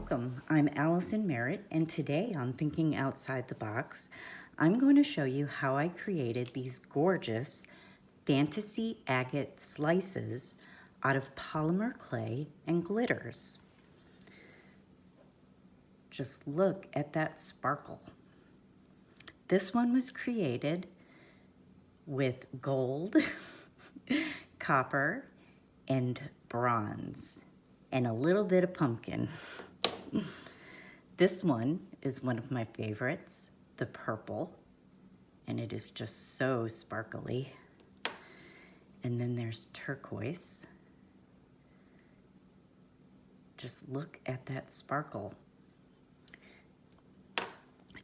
Welcome, I'm Alison Merritt, and today on Thinking Outside the Box, I'm going to show you how I created these gorgeous fantasy agate slices out of polymer clay and glitters. Just look at that sparkle. This one was created with gold, copper, and bronze, and a little bit of pumpkin. This one is one of my favorites, the purple, and it is just so sparkly. And then there's turquoise. Just look at that sparkle.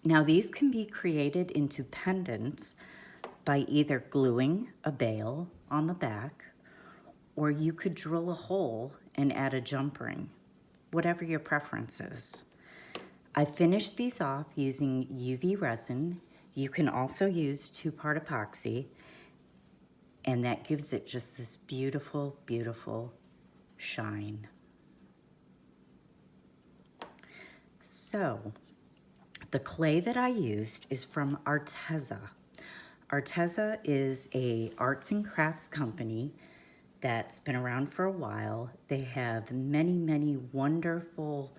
Now these can be created into pendants by either gluing a bail on the back, or you could drill a hole and add a jump ring, whatever your preference is. I finished these off using UV resin. You can also use 2-part epoxy, and that gives it just this beautiful, beautiful shine. So, the clay that I used is from Arteza. Arteza is an arts and crafts company that's been around for a while. They have many, many wonderful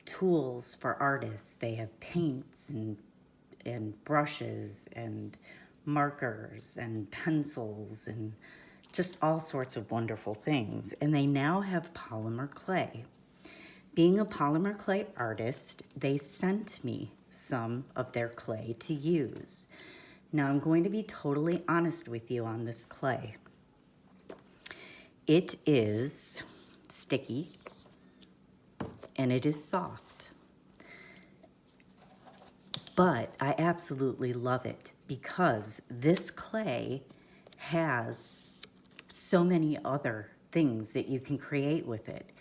tools for artists. They have paints and brushes and markers and pencils and just all sorts of wonderful things. And they now have polymer clay. Being a polymer clay artist, they sent me some of their clay to use. Now I'm going to be totally honest with you on this clay. It is sticky and it is soft, but I absolutely love it because this clay has so many other things that you can create with it.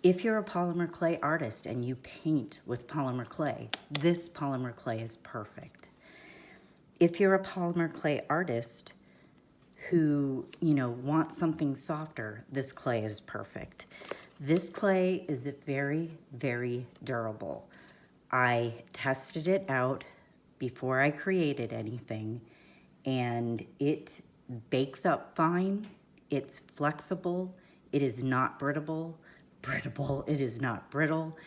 If you're a polymer clay artist and you paint with polymer clay, this polymer clay is perfect. If you're a polymer clay artist who, wants something softer, this clay is perfect. This clay is very, very durable. I tested it out before I created anything, and it bakes up fine. It's flexible. It is not brittle. It is not brittle.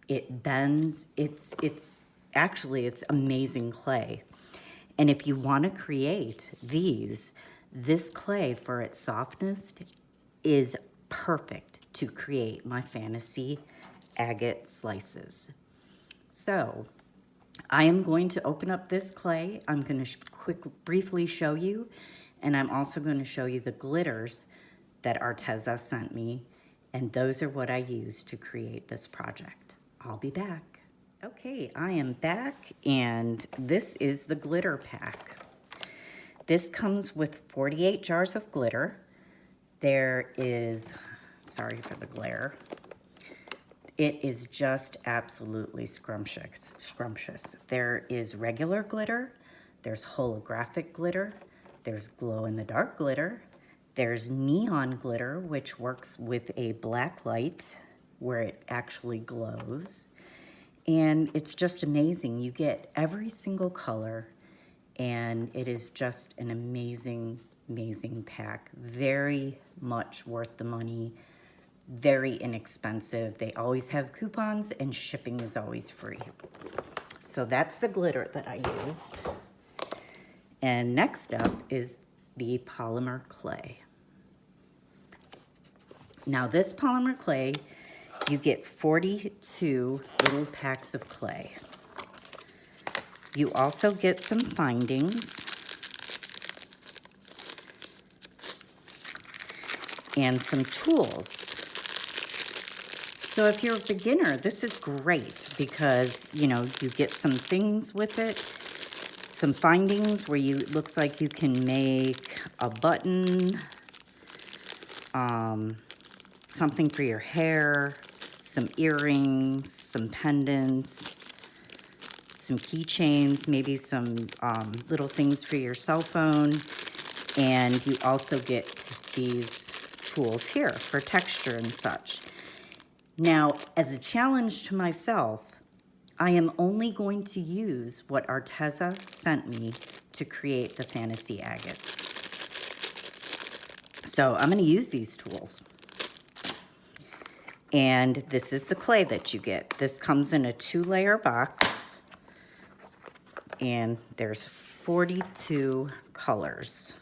It bends. It's amazing clay. And if you want to create these, this clay for its softness is perfect to create my fantasy agate slices. So I am going to open up this clay. I'm going to briefly show you, and I'm also going to show you the glitters that Arteza sent me, and those are what I used to create this project. I'll be back. Okay, I am back, and this is the glitter pack. This comes with 48 jars of glitter. There is, sorry for the glare, it is just absolutely scrumptious. There is regular glitter, there's holographic glitter, there's glow-in-the-dark glitter, there's neon glitter, which works with a black light where it actually glows. And it's just amazing. You get every single color, and it is just an amazing, amazing pack. Very much worth the money, very inexpensive. They always have coupons, and shipping is always free. So that's the glitter that I used. And next up is the polymer clay. Now this polymer clay, you get 42 little packs of clay. You also get some findings and some tools. So if you're a beginner, this is great because, you get some things with it, some findings where looks like you can make a button, something for your hair, some earrings, some pendants, some keychains, maybe some little things for your cell phone. And you also get these tools here for texture and such. Now, as a challenge to myself, I am only going to use what Arteza sent me to create the fantasy agates. So I'm going to use these tools. And this is the clay that you get. This comes in a 2-layer box. And there's 42 colors.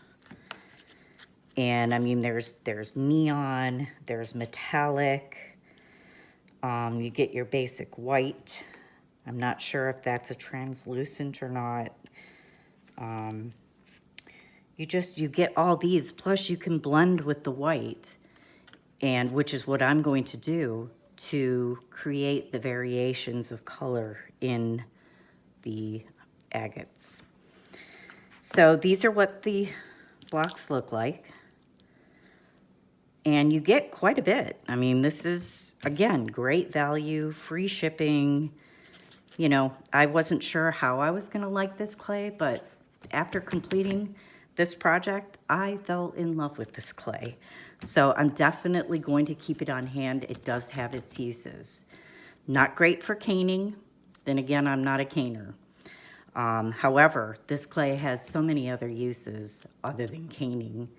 And I mean, there's neon, there's metallic. You get your basic white. I'm not sure if that's a translucent or not. You get all these, plus you can blend with the white, and which is what I'm going to do to create the variations of color in the agates. So these are what the blocks look like. And you get quite a bit. I mean, this is, again, great value, free shipping. You know, I wasn't sure how I was gonna like this clay, but after completing this project, I fell in love with this clay. So I'm definitely going to keep it on hand. It does have its uses. Not great for caning. Then again, I'm not a caner. However, this clay has so many other uses other than caning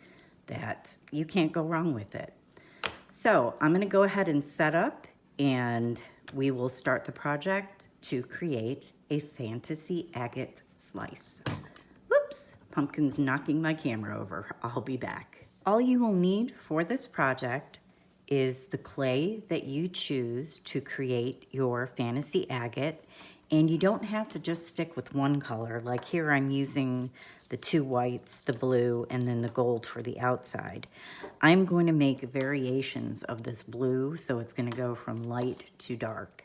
that you can't go wrong with it. So I'm gonna go ahead and set up, and we will start the project to create a fantasy agate slice. Whoops, pumpkin's knocking my camera over. I'll be back. All you will need for this project is the clay that you choose to create your fantasy agate. And you don't have to just stick with one color. Like here I'm using the 2 whites, the blue, and then the gold for the outside. I'm going to make variations of this blue, so it's going to go from light to dark.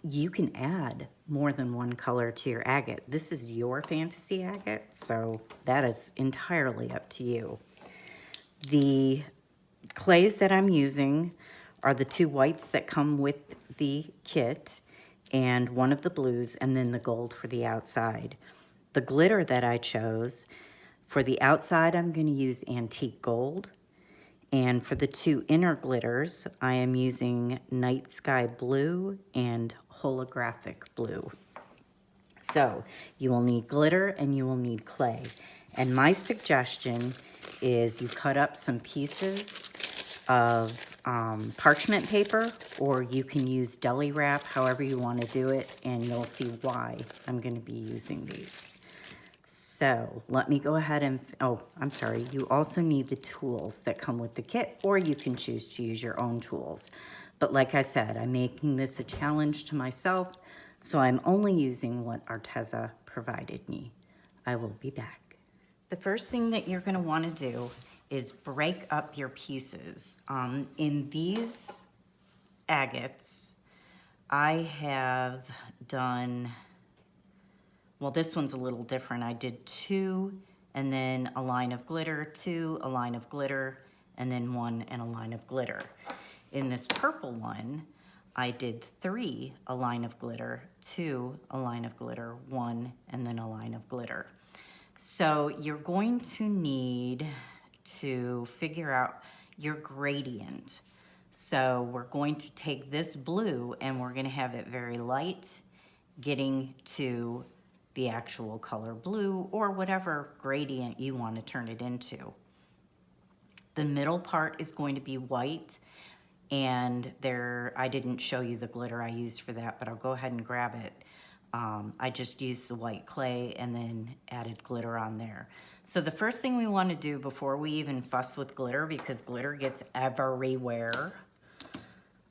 You can add more than one color to your agate. This is your fantasy agate, so that is entirely up to you. The clays that I'm using are the 2 whites that come with the kit, and one of the blues, and then the gold for the outside. The glitter that I chose, for the outside, I'm going to use antique gold. And for the 2 inner glitters, I am using night sky blue and holographic blue. So you will need glitter and you will need clay. And my suggestion is you cut up some pieces of parchment paper, or you can use deli wrap, however you want to do it, and you'll see why I'm going to be using these. So let me go ahead and, oh, I'm sorry, you also need the tools that come with the kit, or you can choose to use your own tools. But like I said, I'm making this a challenge to myself, so I'm only using what Arteza provided me. I will be back. The first thing that you're going to want to do is break up your pieces. In these agates, I have done, well, this one's a little different. I did 2 and then a line of glitter, 2, a line of glitter, and then 1 and a line of glitter. In this purple one, I did 3, a line of glitter, 2, a line of glitter, 1, and then a line of glitter. So you're going to need to figure out your gradient. So we're going to take this blue and we're going to have it very light, getting to the actual color blue, or whatever gradient you want to turn it into. The middle part is going to be white, and there, I didn't show you the glitter I used for that, but I'll go ahead and grab it. I just used the white clay and then added glitter on there. So the first thing we want to do before we even fuss with glitter, because glitter gets everywhere.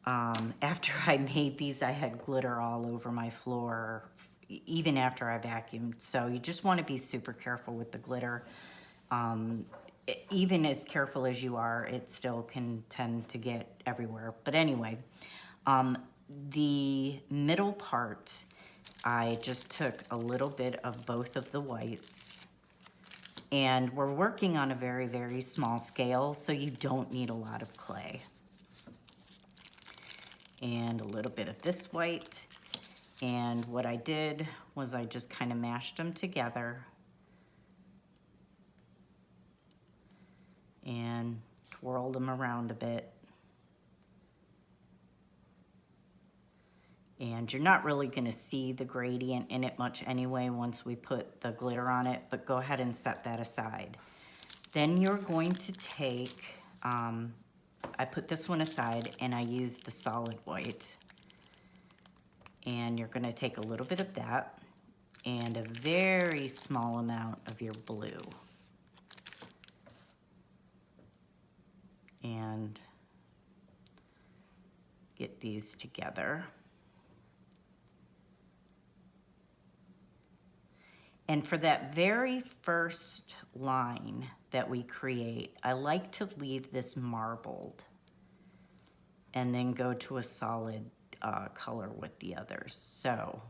After I made these, I had glitter all over my floor, even after I vacuumed. So you just want to be super careful with the glitter. Even as careful as you are, it still can tend to get everywhere. But anyway, the middle part, I just took a little bit of both of the whites, and we're working on a very, very small scale, so you don't need a lot of clay. And a little bit of this white, and what I did was I just kind of mashed them together and twirled them around a bit. And you're not really gonna see the gradient in it much anyway once we put the glitter on it, but go ahead and set that aside. Then you're going to take, I put this one aside and I use the solid white. And you're gonna take a little bit of that and a very small amount of your blue. And get these together. And for that very first line that we create, I like to leave this marbled and then go to a solid color with the others. So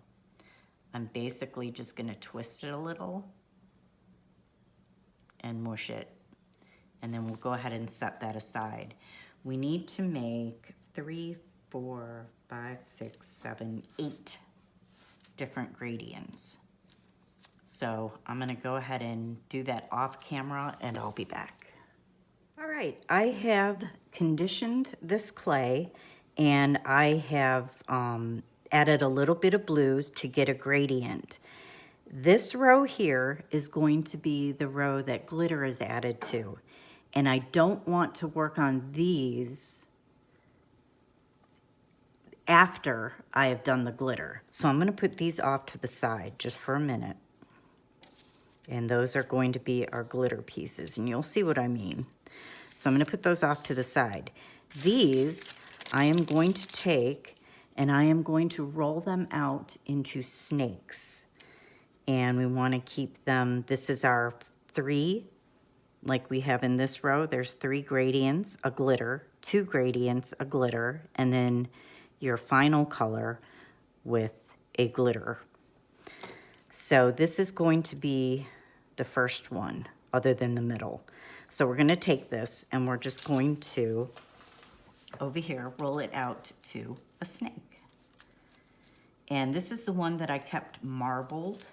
I'm basically just gonna twist it a little and mush it. And then we'll go ahead and set that aside. We need to make 3, 4, 5, 6, 7, 8 different gradients. So I'm gonna go ahead and do that off camera and I'll be back. All right, I have conditioned this clay and I have added a little bit of blues to get a gradient. This row here is going to be the row that glitter is added to. And I don't want to work on these after I have done the glitter. So I'm gonna put these off to the side just for a minute. And those are going to be our glitter pieces, and you'll see what I mean. So I'm gonna put those off to the side. These I am going to take and I am going to roll them out into snakes. And we wanna keep them, this is our 3, like we have in this row, there's 3 gradients, a glitter, 2 gradients, a glitter, and then your final color with a glitter. So this is going to be the first one, other than the middle. So we're gonna take this and we're just going to, over here, roll it out to a snake. And this is the one that I kept marbled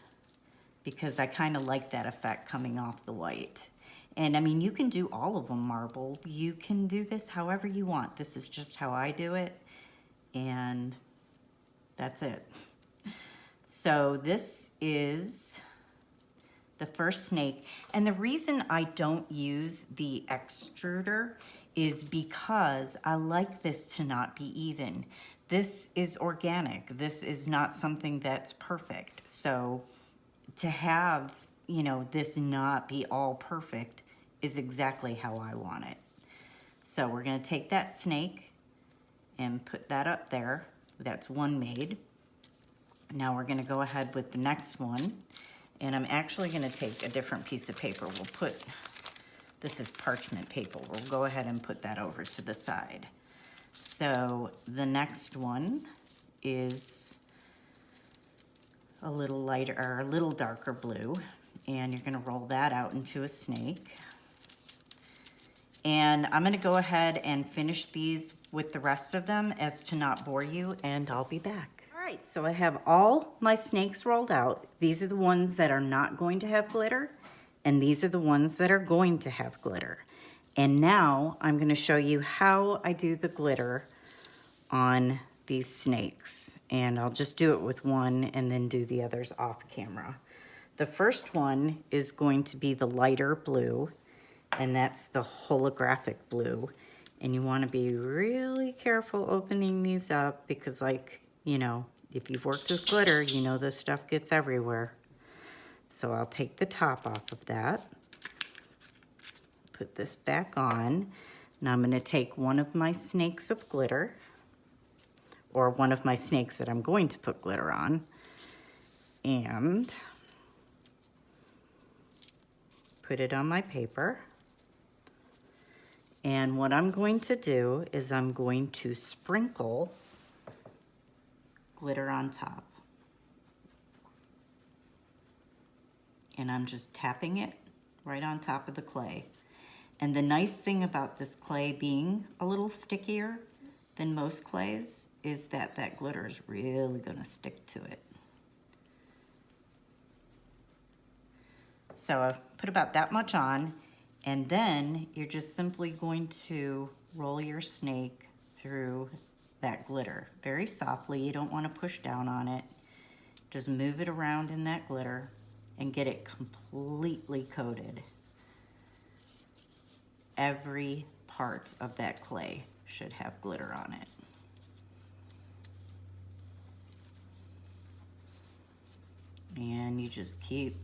because I kind of like that effect coming off the white. And I mean, you can do all of them marbled. You can do this however you want. This is just how I do it. And that's it. So this is the first snake. And the reason I don't use the extruder is because I like this to not be even. This is organic. This is not something that's perfect. So to have, you know, this not be all perfect is exactly how I want it. So we're gonna take that snake and put that up there. That's one made. Now we're gonna go ahead with the next one. And I'm actually gonna take a different piece of paper. We'll put, this is parchment paper. We'll go ahead and put that over to the side. So the next one is a little lighter, or a little darker blue. And you're gonna roll that out into a snake. And I'm gonna go ahead and finish these with the rest of them as to not bore you, and I'll be back. All right, so I have all my snakes rolled out. These are the ones that are not going to have glitter, and these are the ones that are going to have glitter. And now I'm gonna show you how I do the glitter on these snakes. And I'll just do it with one and then do the others off camera. The first one is going to be the lighter blue, and that's the holographic blue. And you want to be really careful opening these up because, like, you know, if you've worked with glitter, you know this stuff gets everywhere. So I'll take the top off of that, put this back on. Now I'm going to take one of my snakes of glitter, or one of my snakes that I'm going to put glitter on, and put it on my paper. And what I'm going to do is I'm going to sprinkle glitter on top. And I'm just tapping it right on top of the clay. And the nice thing about this clay being a little stickier than most clays is that that glitter is really gonna stick to it. So I've put about that much on, and then you're just simply going to roll your snake through that glitter very softly. You don't want to push down on it. Just move it around in that glitter and get it completely coated. Every part of that clay should have glitter on it. And you just keep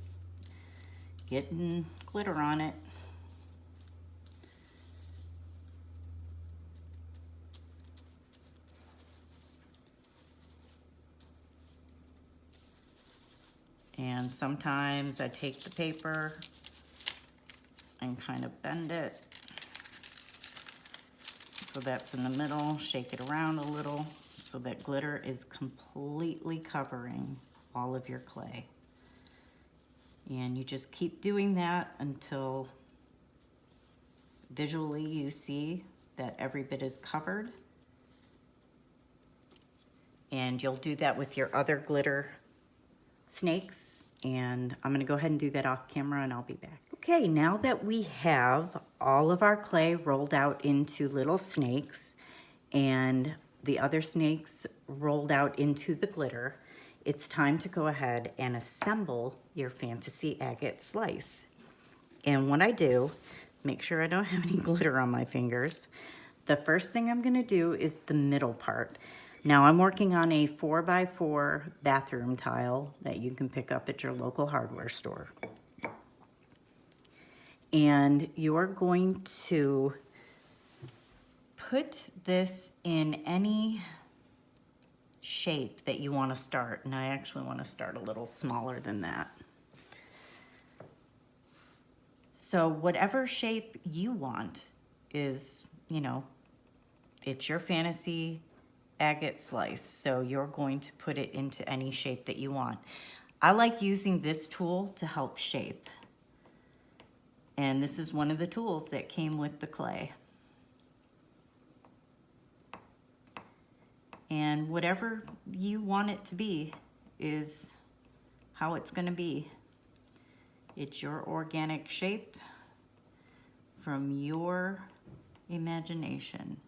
getting glitter on it. And sometimes I take the paper and kind of bend it so that's in the middle, shake it around a little so that glitter is completely covering all of your clay. And you just keep doing that until visually you see that every bit is covered. And you'll do that with your other glitter snakes, and I'm gonna go ahead and do that off camera and I'll be back. Okay, now that we have all of our clay rolled out into little snakes and the other snakes rolled out into the glitter, it's time to go ahead and assemble your fantasy agate slice. And what I do, make sure I don't have any glitter on my fingers. The first thing I'm gonna do is the middle part. Now I'm working on a 4x4 bathroom tile that you can pick up at your local hardware store. And you are going to put this in any shape that you want to start. And I actually want to start a little smaller than that. So whatever shape you want is, you know, it's your fantasy agate slice, so you're going to put it into any shape that you want. I like using this tool to help shape, and this is one of the tools that came with the clay. And whatever you want it to be is how it's going to be. It's your organic shape from your imagination.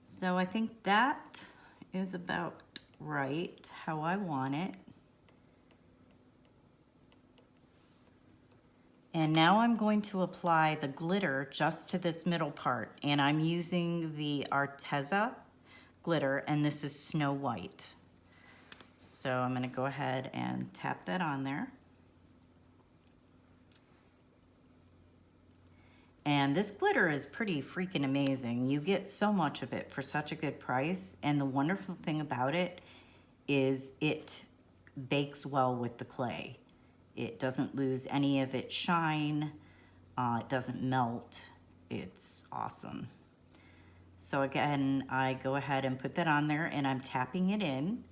So I think that is about right, how I want it. And now I'm going to apply the glitter just to this middle part. And I'm using the Arteza glitter, and this is Snow White. So I'm gonna go ahead and tap that on there. And this glitter is pretty freaking amazing. You get so much of it for such a good price. And the wonderful thing about it is it bakes well with the clay. It doesn't lose any of its shine. It doesn't melt. It's awesome. So again, I go ahead and put that on there and I'm tapping it in.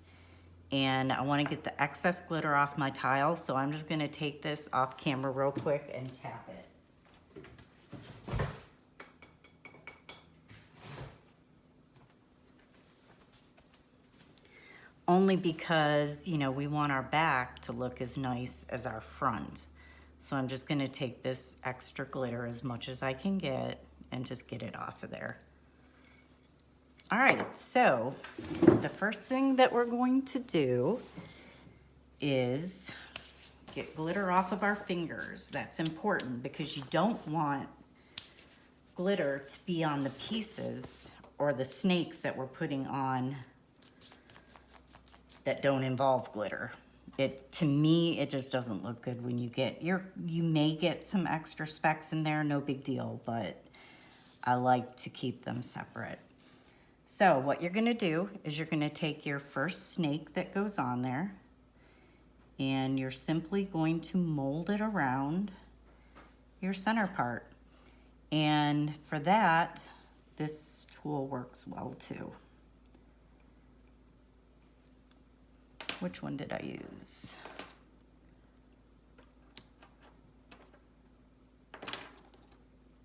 And I want to get the excess glitter off my tile. So I'm just going to take this off camera real quick and tap it. Only because, you know, we want our back to look as nice as our front. So I'm just gonna take this extra glitter as much as I can get and just get it off of there. All right, so the first thing that we're going to do is get glitter off of our fingers. That's important because you don't want glitter to be on the pieces or the snakes that we're putting on that don't involve glitter. To me, it just doesn't look good when you get, you may get some extra specks in there, no big deal, but I like to keep them separate. So what you're gonna do is you're gonna take your first snake that goes on there and you're simply going to mold it around your center part. And for that, this tool works well too. Which one did I use?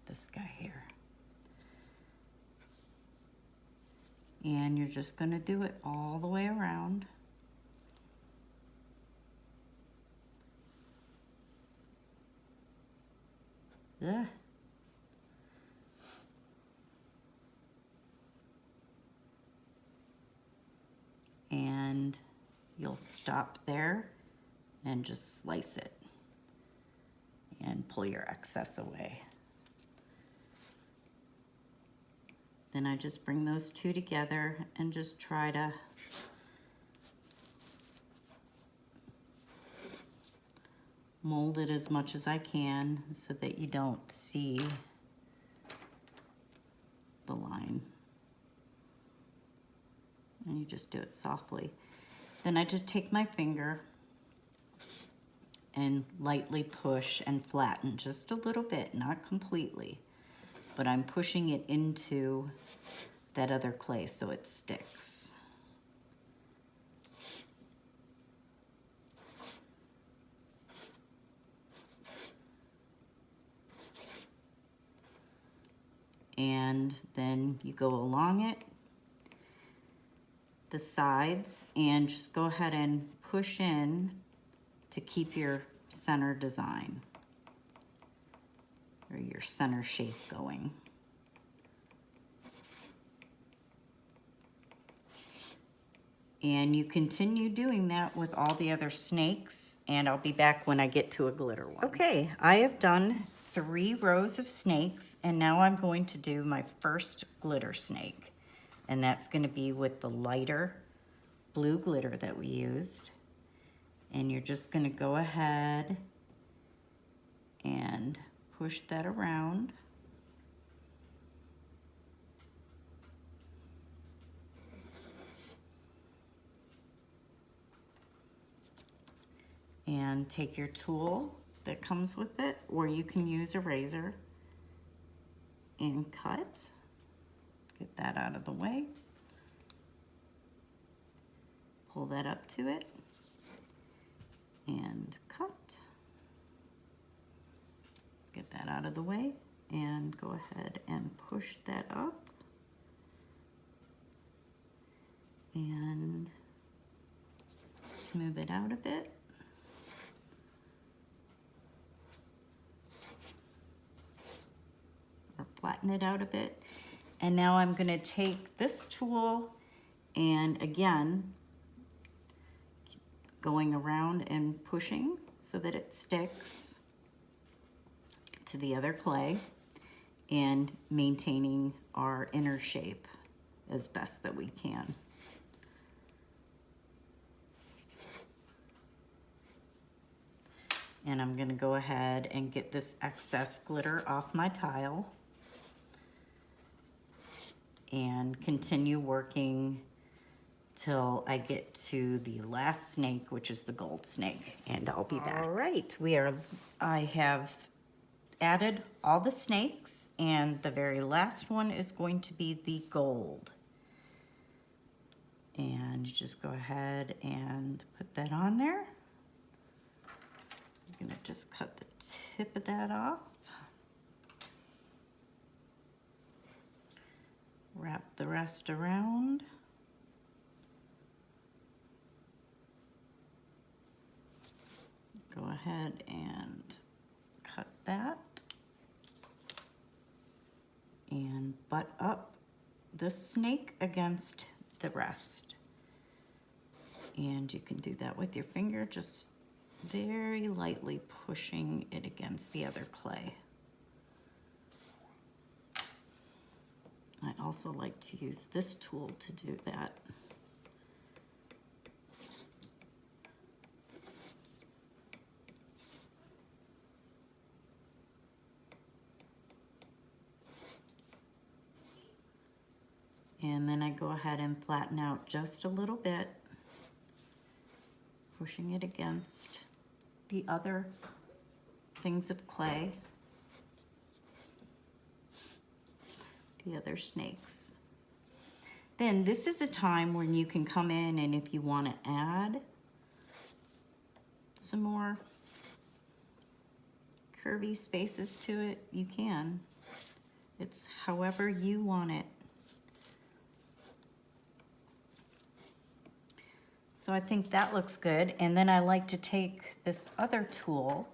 This guy here. And you're just going to do it all the way around. Ugh. you'll stop there and just slice it and pull your excess away. Then I just bring those two together and just try to mold it as much as I can so that you don't see the line. And you just do it softly. Then I just take my finger and lightly push and flatten just a little bit, not completely, but I'm pushing it into that other clay so it sticks. And then you go along it, the sides, and just go ahead and push in to keep your center design or your center shape going. And you continue doing that with all the other snakes, and I'll be back when I get to a glitter one. Okay, I have done 3 rows of snakes, and now I'm going to do my first glitter snake. And that's going to be with the lighter blue glitter that we used. And you're just going to go ahead and push that around. And take your tool that comes with it, or you can use a razor and cut. Get that out of the way. Pull that up to it and cut. Get that out of the way and go ahead and push that up and smooth it out a bit. Or flatten it out a bit. And now I'm going to take this tool and again, going around and pushing so that it sticks to the other clay and maintaining our inner shape as best that we can. And I'm going to go ahead and get this excess glitter off my tile and continue working till I get to the last snake, which is the gold snake, and I'll be back. All right, I have added all the snakes, and the very last one is going to be the gold. And you just go ahead and put that on there. I'm gonna just cut the tip of that off. Wrap the rest around. Go ahead and cut that. And butt up the snake against the rest. And you can do that with your finger, just very lightly pushing it against the other clay. I also like to use this tool to do that. And then I go ahead and flatten out just a little bit, pushing it against the other things of clay, the other snakes. Then this is a time when you can come in, and if you want to add some more curvy spaces to it, you can. It's however you want it. So I think that looks good. And then I like to take this other tool,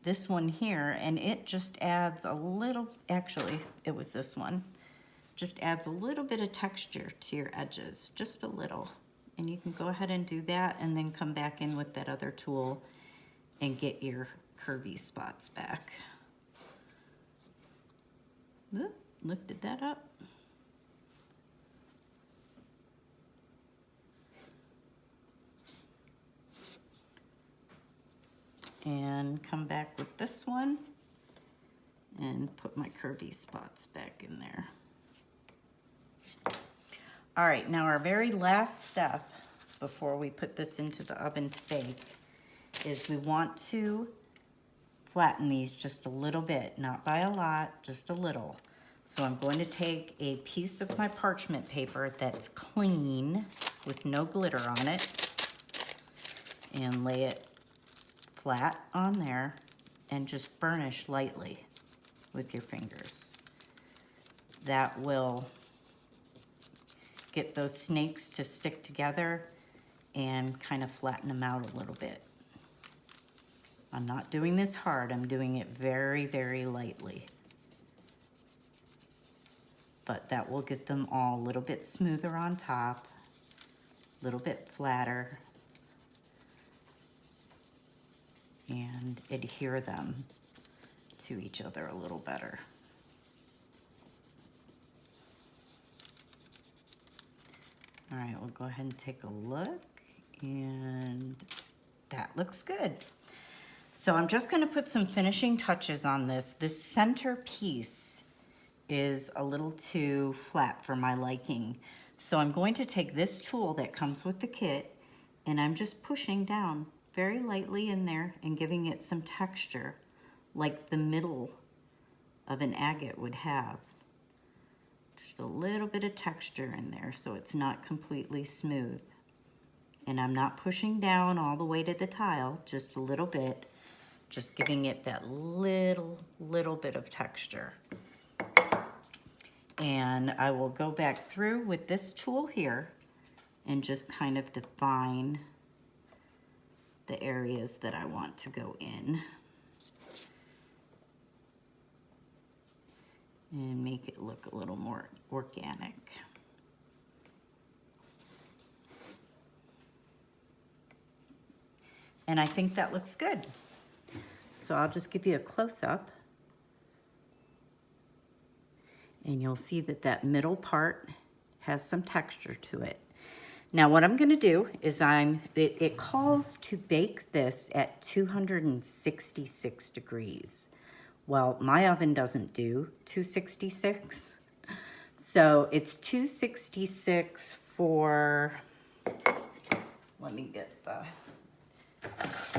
this one here, and it just adds a little, actually it was this one, just adds a little bit of texture to your edges, just a little. And you can go ahead and do that and then come back in with that other tool and get your curvy spots back. Oop, lifted that up. And come back with this one and put my curvy spots back in there. All right, now our very last step before we put this into the oven to bake is we want to flatten these just a little bit, not by a lot, just a little. So I'm going to take a piece of my parchment paper that's clean with no glitter on it and lay it flat on there and just burnish lightly with your fingers. That will get those snakes to stick together and kind of flatten them out a little bit. I'm not doing this hard, I'm doing it very, very lightly. But that will get them all a little bit smoother on top, a little bit flatter, and adhere them to each other a little better. All right, we'll go ahead and take a look, and that looks good. So I'm just gonna put some finishing touches on this. This center piece is a little too flat for my liking. So I'm going to take this tool that comes with the kit, and I'm just pushing down very lightly in there and giving it some texture like the middle of an agate would have. Just a little bit of texture in there so it's not completely smooth. And I'm not pushing down all the way to the tile, just a little bit, just giving it that little bit of texture. And I will go back through with this tool here and just kind of define the areas that I want to go in and make it look a little more organic. And I think that looks good. So I'll just give you a close-up. And you'll see that that middle part has some texture to it. Now what I'm gonna do is it calls to bake this at 266 degrees. Well, my oven doesn't do 266. So it's 266 for, let me get the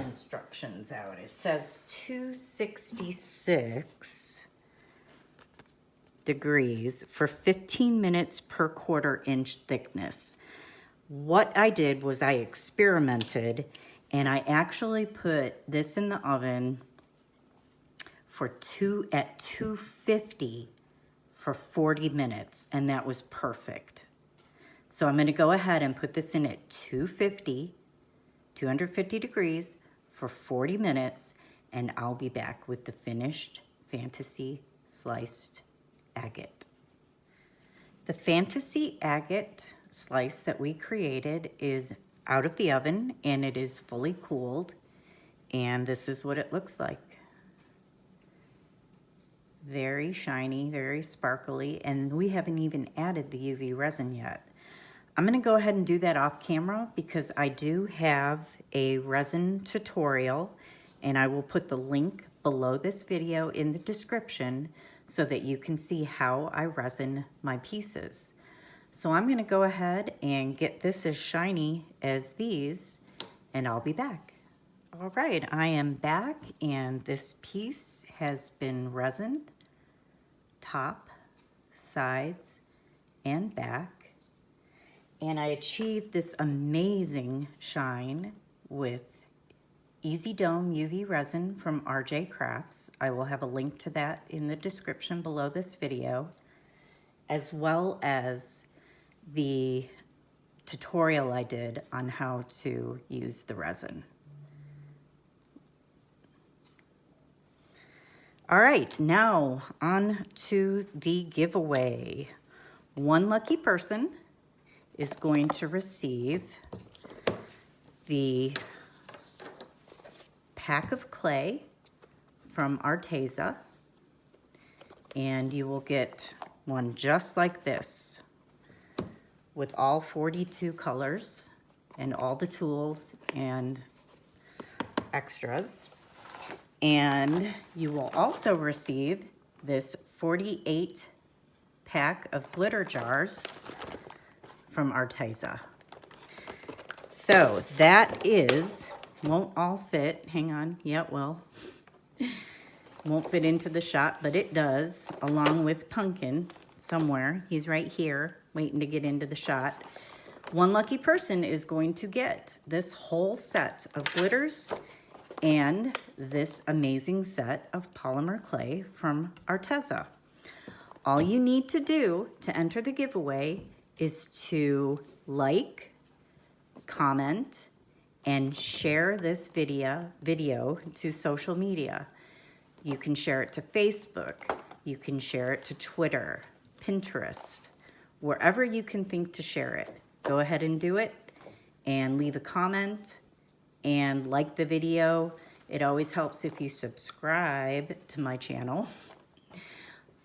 instructions out. It says 266 degrees for 15 minutes per 1/4 inch thickness. What I did was I experimented and I actually put this in the oven at 250 for 40 minutes, and that was perfect. So I'm going to go ahead and put this in at 250 degrees for 40 minutes, and I'll be back with the finished Fantasy Sliced Agate. The Fantasy Agate slice that we created is out of the oven and it is fully cooled, and this is what it looks like. Very shiny, very sparkly, and we haven't even added the UV resin yet. I'm gonna go ahead and do that off camera because I do have a resin tutorial, and I will put the link below this video in the description so that you can see how I resin my pieces. So I'm gonna go ahead and get this as shiny as these, and I'll be back. All right, I am back, and this piece has been resined, top, sides, and back. And I achieved this amazing shine with Easy Dome UV resin from RJ Crafts. I will have a link to that in the description below this video, as well as the tutorial I did on how to use the resin. All right, now on to the giveaway. One lucky person is going to receive the pack of clay from Arteza, and you will get one just like this with all 42 colors and all the tools and extras. And you will also receive this 48 pack of glitter jars from Arteza. So that is, won't all fit, hang on, yeah, well, won't fit into the shot, but it does, along with Pumpkin somewhere. He's right here, waiting to get into the shot. One lucky person is going to get this whole set of glitters and this amazing set of polymer clay from Arteza. All you need to do to enter the giveaway is to like, comment, and share this video to social media. You can share it to Facebook, you can share it to Twitter, Pinterest, wherever you can think to share it. Go ahead and do it and leave a comment and like the video. It always helps if you subscribe to my channel.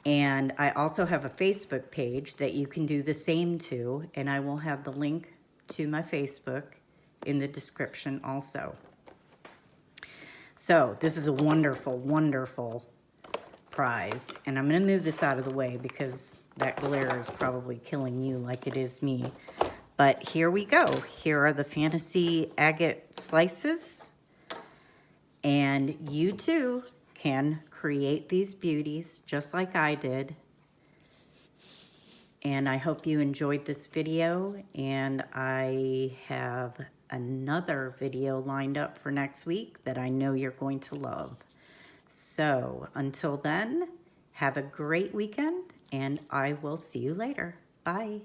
And I also have a Facebook page that you can do the same to, and I will have the link to my Facebook in the description also. So this is a wonderful, wonderful prize. And I'm going to move this out of the way because that glare is probably killing you like it is me. But here we go. Here are the fantasy agate slices. And you too can create these beauties just like I did. And I hope you enjoyed this video, and I have another video lined up for next week that I know you're going to love. So until then, have a great weekend, and I will see you later. Bye.